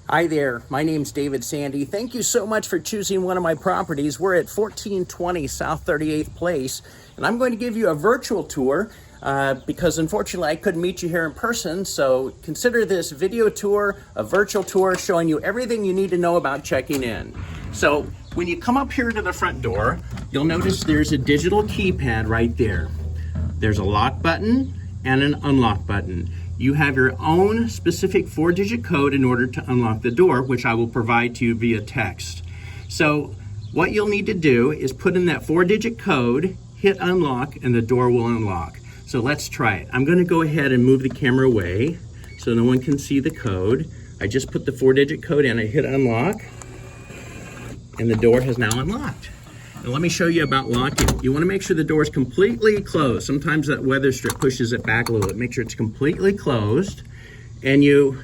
Hi there, my name's David Sandy. Thank you so much for choosing one of my properties. We're at 1420 South 38th Place, and I'm going to give you a virtual tour because unfortunately I couldn't meet you here in person. So consider this video tour a virtual tour showing you everything you need to know about checking in. So when you come up here to the front door, you'll notice there's a digital keypad right there. There's a lock button and an unlock button. You have your own specific 4-digit code in order to unlock the door, which I will provide to you via text. So what you'll need to do is put in that 4-digit code, hit unlock, and the door will unlock. So let's try it. I'm gonna go ahead and move the camera away so no one can see the code. I just put the 4-digit code in, I hit unlock, and the door has now unlocked. And let me show you about locking. You want to make sure the door is completely closed. Sometimes that weather strip pushes it back a little bit. Make sure it's completely closed, and you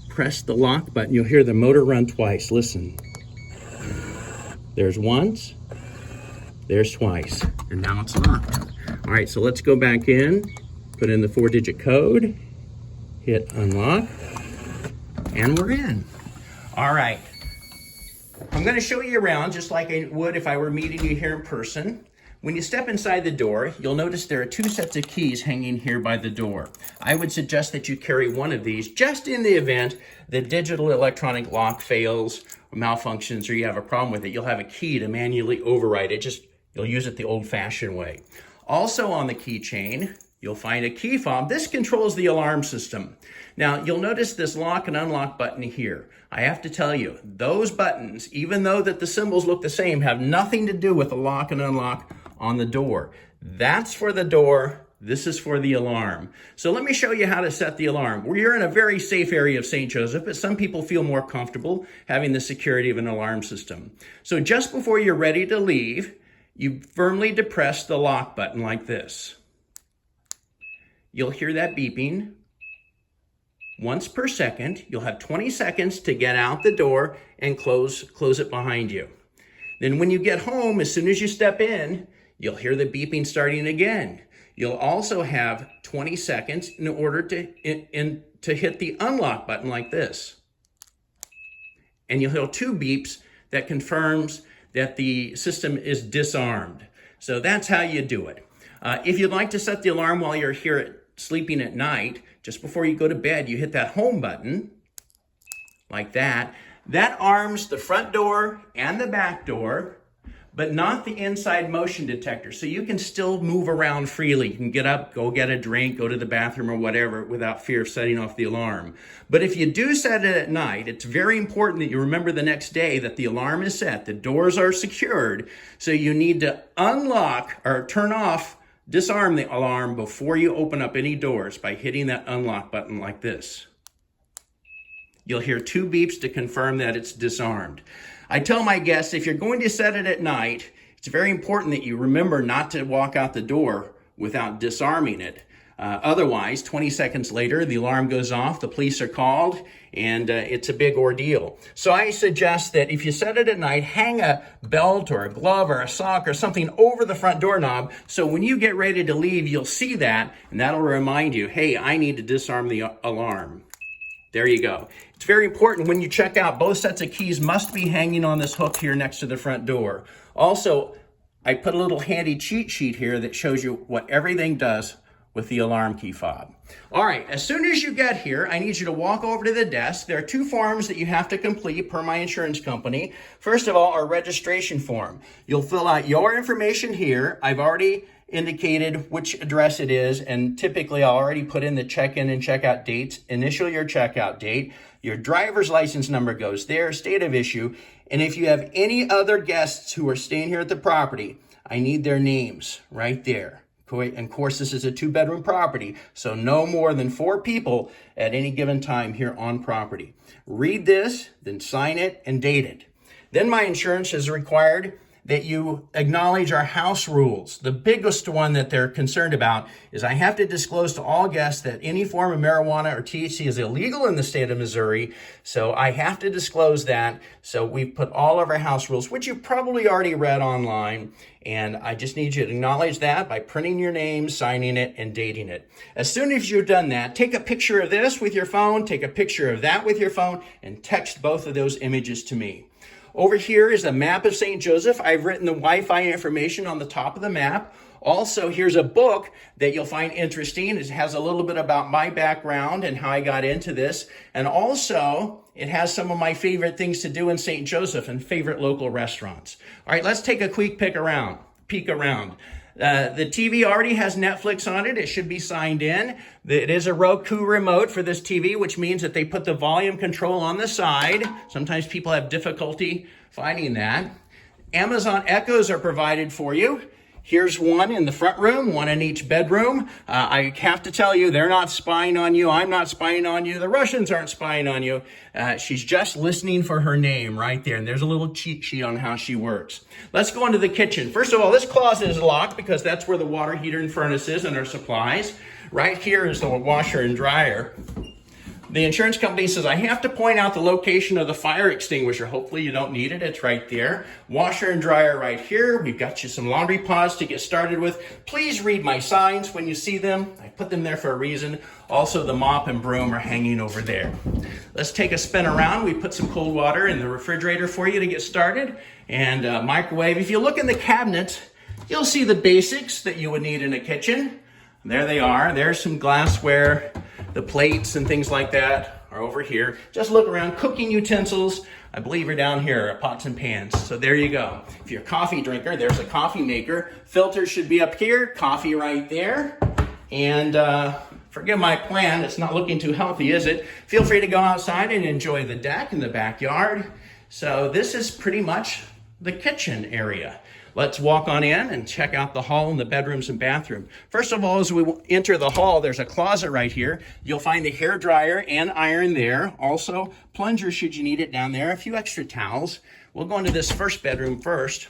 press the lock button. You'll hear the motor run twice. Listen. There's once, there's twice, and now it's locked. All right, so let's go back in, put in the 4-digit code, hit unlock, and we're in. All right. I'm going to show you around just like I would if I were meeting you here in person. When you step inside the door, you'll notice there are 2 sets of keys hanging here by the door. I would suggest that you carry one of these just in the event the digital electronic lock fails or malfunctions or you have a problem with it. You'll have a key to manually override it. You'll use it the old-fashioned way. Also on the keychain, you'll find a key fob. This controls the alarm system. Now, you'll notice this lock and unlock button here. I have to tell you, those buttons, even though that the symbols look the same, have nothing to do with the lock and unlock on the door. That's for the door. This is for the alarm. So let me show you how to set the alarm. We're in a very safe area of St. Joseph, but some people feel more comfortable having the security of an alarm system. So just before you're ready to leave, you firmly depress the lock button like this. You'll hear that beeping once per second. You'll have 20 seconds to get out the door and close it behind you. Then when you get home, as soon as you step in, you'll hear the beeping starting again. You'll also have 20 seconds in order to hit the unlock button like this. And you'll hear 2 beeps that confirms that the system is disarmed. So that's how you do it. If you'd like to set the alarm while you're here sleeping at night, just before you go to bed, you hit that home button like that. That arms the front door and the back door, but not the inside motion detector. So you can still move around freely. You can get up, go get a drink, go to the bathroom or whatever without fear of setting off the alarm. But if you do set it at night, it's very important that you remember the next day that the alarm is set, the doors are secured. So you need to unlock or turn off, disarm the alarm before you open up any doors by hitting that unlock button like this. You'll hear 2 beeps to confirm that it's disarmed. I tell my guests, if you're going to set it at night, it's very important that you remember not to walk out the door without disarming it. Otherwise, 20 seconds later, the alarm goes off, the police are called, and it's a big ordeal. So I suggest that if you set it at night, hang a belt or a glove or a sock or something over the front doorknob, so when you get ready to leave, you'll see that, and that'll remind you, hey, I need to disarm the alarm. There you go. It's very important when you check out, both sets of keys must be hanging on this hook here next to the front door. Also, I put a little handy cheat sheet here that shows you what everything does with the alarm key fob. All right, as soon as you get here, I need you to walk over to the desk. There are 2 forms that you have to complete per my insurance company. First of all, our registration form. You'll fill out your information here. I've already indicated which address it is, and typically I'll already put in the check-in and check-out dates. Initial your checkout date. Your driver's license number goes there, state of issue, and if you have any other guests who are staying here at the property, I need their names right there. And of course, this is a 2-bedroom property, so no more than 4 people at any given time here on property. Read this, then sign it and date it. Then my insurance has required that you acknowledge our house rules. The biggest one that they're concerned about is I have to disclose to all guests that any form of marijuana or THC is illegal in the state of Missouri. So I have to disclose that. So we've put all of our house rules, which you've probably already read online. And I just need you to acknowledge that by printing your name, signing it, and dating it. As soon as you've done that, take a picture of this with your phone, take a picture of that with your phone, and text both of those images to me. Over here is a map of St. Joseph. I've written the Wi-Fi information on the top of the map. Also, here's a book that you'll find interesting. It has a little bit about my background and how I got into this. And also, it has some of my favorite things to do in St. Joseph and favorite local restaurants. All right, let's take a quick peek around. The TV already has Netflix on it. It should be signed in. It is a Roku remote for this TV, which means that they put the volume control on the side. Sometimes people have difficulty finding that. Amazon Echoes are provided for you. Here's one in the front room, one in each bedroom. I have to tell you, they're not spying on you. I'm not spying on you. The Russians aren't spying on you. She's just listening for her name right there. And there's a little cheat sheet on how she works. Let's go into the kitchen. First of all, this closet is locked because that's where the water heater and furnace is and our supplies. Right here is the washer and dryer. The insurance company says, I have to point out the location of the fire extinguisher. Hopefully you don't need it. It's right there. Washer and dryer right here. We've got you some laundry pods to get started with. Please read my signs when you see them. I put them there for a reason. Also, the mop and broom are hanging over there. Let's take a spin around. We put some cold water in the refrigerator for you to get started. And microwave. If you look in the cabinet, you'll see the basics that you would need in a kitchen. There they are. There's some glassware. The plates and things like that are over here. Just look around. Cooking utensils, I believe, are down here, pots and pans. So there you go. If you're a coffee drinker, there's a coffee maker. Filters should be up here. Coffee right there. And forgive my plan. It's not looking too healthy, is it? Feel free to go outside and enjoy the deck in the backyard. So this is pretty much the kitchen area. Let's walk on in and check out the hall and the bedrooms and bathroom. First of all, as we enter the hall, there's a closet right here. You'll find the hair dryer and iron there. Also, plunger should you need it down there. A few extra towels. We'll go into this first bedroom first.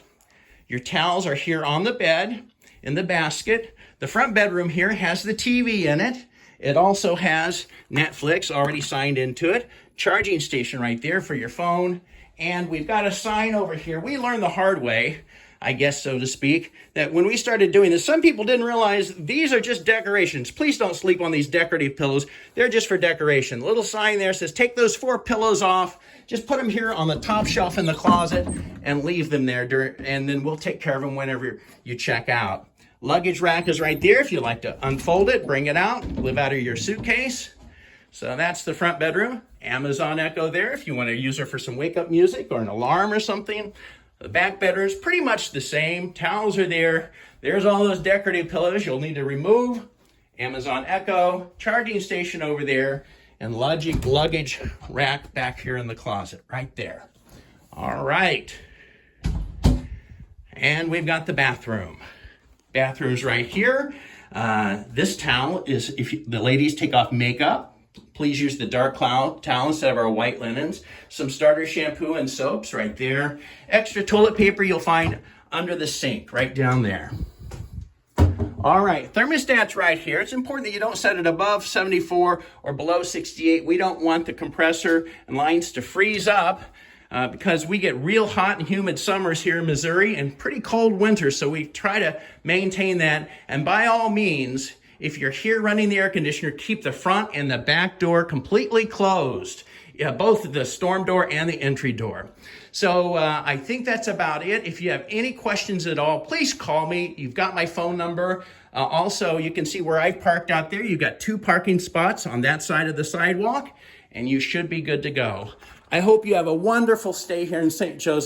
Your towels are here on the bed in the basket. The front bedroom here has the TV in it. It also has Netflix already signed into it. Charging station right there for your phone. And we've got a sign over here. We learned the hard way, I guess, so to speak, that when we started doing this, some people didn't realize these are just decorations. Please don't sleep on these decorative pillows. They're just for decoration. The little sign there says, take those 4 pillows off. Just put them here on the top shelf in the closet and leave them there, and then we'll take care of them whenever you check out. Luggage rack is right there. If you like to unfold it, bring it out, live out of your suitcase. So that's the front bedroom. Amazon Echo there if you want to use her for some wake-up music or an alarm or something. The back bedroom is pretty much the same. Towels are there. There's all those decorative pillows you'll need to remove. Amazon Echo, charging station over there, and luggage rack back here in the closet right there. All right. And we've got the bathroom. Bathroom's right here. This towel is, the ladies take off makeup, please use the dark towel instead of our white linens. Some starter shampoo and soaps right there. Extra toilet paper you'll find under the sink right down there. All right, thermostat's right here. It's important that you don't set it above 74 or below 68. We don't want the compressor and lines to freeze up because we get real hot and humid summers here in Missouri and pretty cold winters. So we try to maintain that. And by all means, if you're here running the air conditioner, keep the front and the back door completely closed. Yeah, both the storm door and the entry door. So I think that's about it. If you have any questions at all, please call me. You've got my phone number. Also, you can see where I parked out there. You've got 2 parking spots on that side of the sidewalk, and you should be good to go. I hope you have a wonderful stay here in St. Joseph.